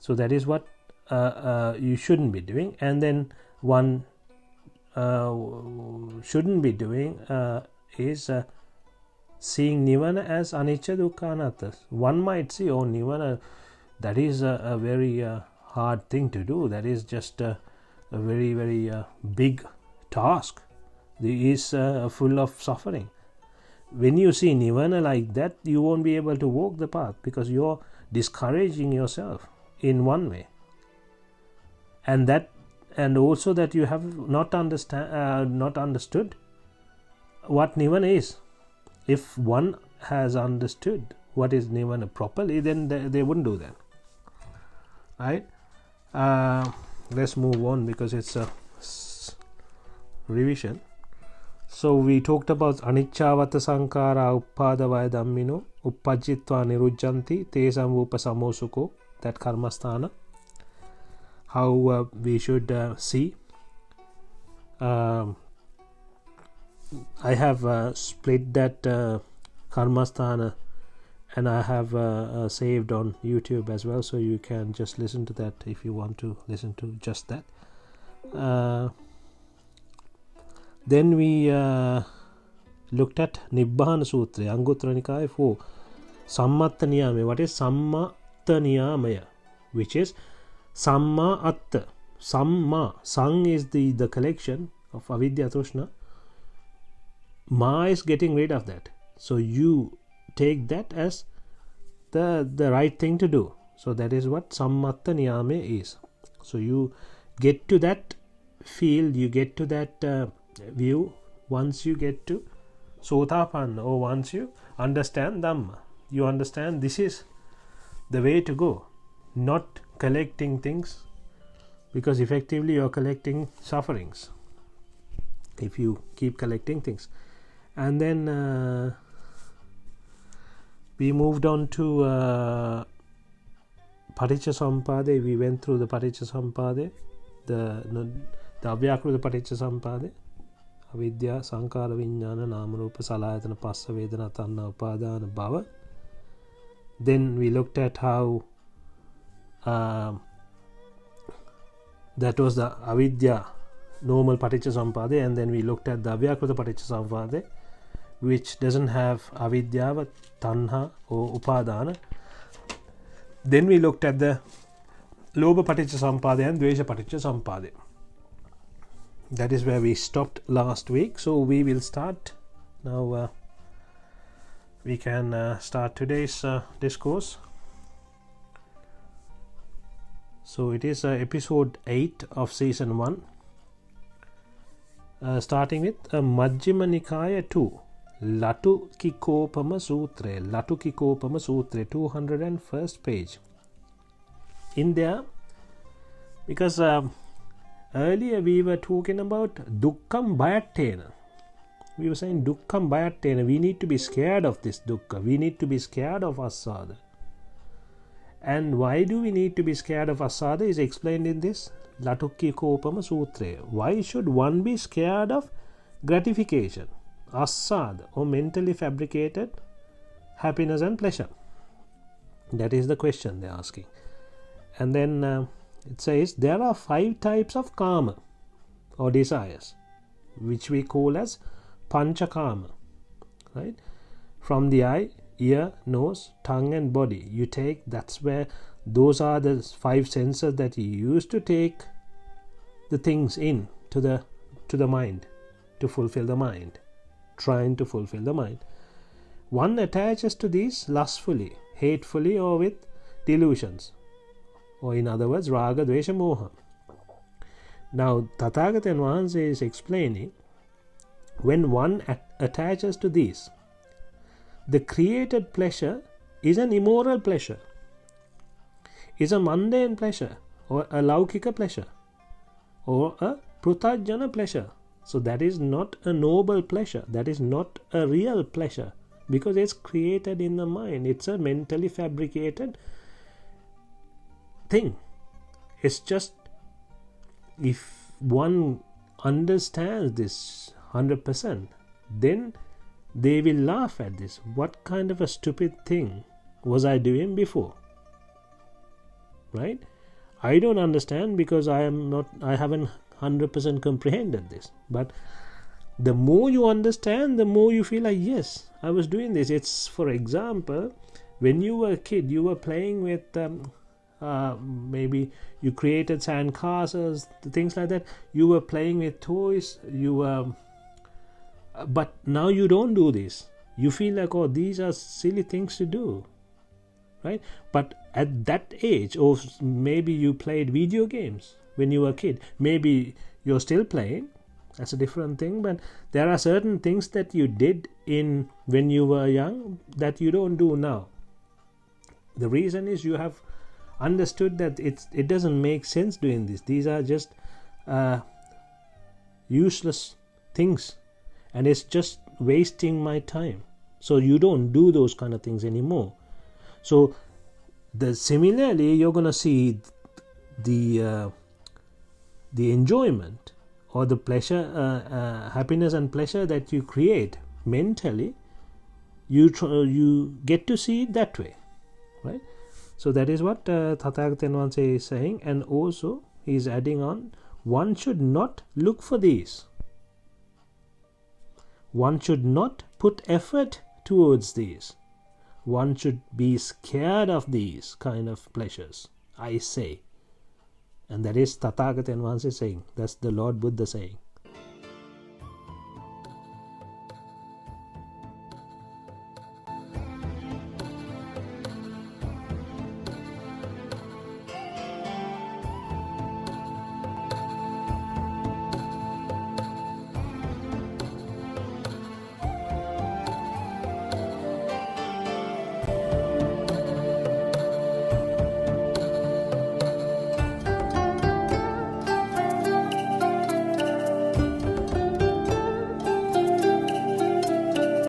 So that is what you shouldn't be doing. And then one shouldn't be doing is seeing Nibbhana as anicca dukkha anatta. One might say, oh, Nibbhana, that is a very hard thing to do. That is just a very, very big task. It is full of suffering. When you see Nibbhana like that, you won't be able to walk the path, because you're discouraging yourself in one way. And also that you have not understood what Nibbhana is. If one has understood what is Nibbhana properly, then they wouldn't do that. Right? Let's move on, because it's a revision. So we talked about anicca-vata sankhara uppadavaya dhammino uppajjitva nirujjanti tesam rupa samosukho, that karmasthana. How we should see. I have split that karmasthana, and I have saved on YouTube as well, so you can just listen to that if you want to listen to just that. Then we looked at Nibbhana Sutra, Anguttara Nikaya 4. Sammatta Niyamaya. What is Sammatta Niyamaya? Which is Samma Atta. Samma. Sang is the collection of avidya trishna. Ma is getting rid of that. So you take that as the right thing to do. So that is what Sammatta Niyamaya is. So you get to that field, you get to that view once you get to Sotapanna, or once you understand Dhamma. You understand this is the way to go, not collecting things, because effectively you are collecting sufferings if you keep collecting things. And then we moved on to Paticcasamuppada. We went through the Paticcasamuppada, the Avyakrita Paticcasamuppada, avidya sankhara vijnana nama rupa salayatana passa vedana tanna upadana bhava. Then we looked at how that was the avidya normal Paticcasamuppada, and then we looked at the Avyakrita Paticcasamuppada, which doesn't have avidya but tanha or upadana. Then we looked at the Lobha Paticcasamuppada and Dvesha Paticcasamuppada. That is where we stopped last week. So we will start now. We can start today's discourse. So it is episode 8 of season 1, starting with Majjhima Nikaya 2, Latukikopama Sutra, 201st page. In there, because earlier we were talking about Dukkham Bhayattena. We were saying Dukkham Bhayattena, we need to be scared of this Dukkha, we need to be scared of Asada. And why do we need to be scared of Asada is explained in this Latukikopama Sutra. Why should one be scared of gratification, Asada, or mentally fabricated happiness and pleasure? That is the question they are asking. And then it says there are 5 types of karma or desires, which we call as panchakama, right? From the eye, ear, nose, tongue and body you take, that's where those are the 5 senses that you use to take the things in to the mind, to fulfill the mind, trying to fulfill the mind. One attaches to these lustfully, hatefully, or with delusions, or in other words raga, dvesha, moha. Now Tathagata Vahanse is explaining, when one attaches to these, the created pleasure is an immoral pleasure, is a mundane pleasure, or a laukika pleasure, or a pruthajjana pleasure. So that is not a noble pleasure, that is not a real pleasure, because it's created in the mind. It's a mentally fabricated thing. It's just, if one understands this 100%, then they will laugh at this. What kind of a stupid thing was I doing before? Right? I don't understand because I haven't 100% comprehended this. But the more you understand, the more you feel like, yes, I was doing this. It's, for example, when you were a kid, you were playing with maybe you created sand castles, things like that. You were playing with toys. But now you don't do this. You feel like, oh, these are silly things to do, right? But at that age, or maybe you played video games when you were a kid. Maybe you're still playing. That's a different thing. But there are certain things that you did when you were young that you don't do now. The reason is you have understood that it doesn't make sense doing this. These are just useless things, and it's just wasting my time. So you don't do those kind of things anymore. So similarly, you're gonna see the enjoyment or the pleasure, happiness and pleasure that you create mentally. You get to see it that way, right? So that is what Tathagata Vanse is saying, and also he is adding on, one should not look for these. One should not put effort towards these. One should be scared of these kind of pleasures, I say. And that is Tathagata Vanse saying. That's the Lord Buddha saying.